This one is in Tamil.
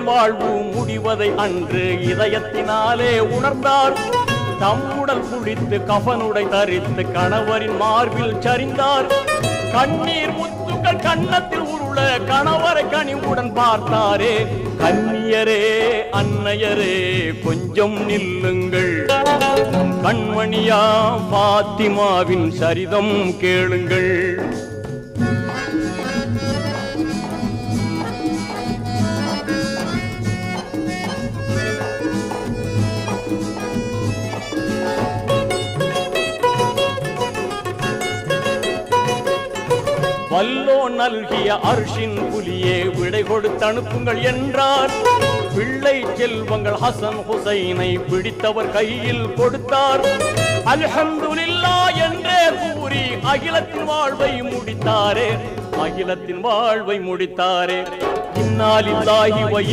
வாழ்வு முடிவதை அன்று இதயத்தினாலே உணர்ந்தார். தம்முடல் குளித்து கஃனுடை தரித்து கணவரின் மார்பில் சரிந்தார். கண்ணீர் முத்துக்கள் கன்னத்தில் உருள கணவரை கனிவுடன் பார்த்தாரே. கன்னியரே அன்னையரே கொஞ்சம் நில்லுங்கள், கண்மணியா பாத்திமாவின் சரிதம் கேளுங்கள். வல்லோ நல்கிய அர்ஷின் புலியே விடை கொடுத்து அனுப்புங்கள் என்றார். பிள்ளை செல்வங்கள் ஹசன் ஹுசைனை பிடித்தவர் கையில் கொடுத்தார். அல்ஹம்துலில்லாஹ் என்றே கூறி அகிலத்தின் வாழ்வை முடித்தாரே, அகிலத்தின் வாழ்வை முடித்தாரே. இன்னா லில்லாஹி வ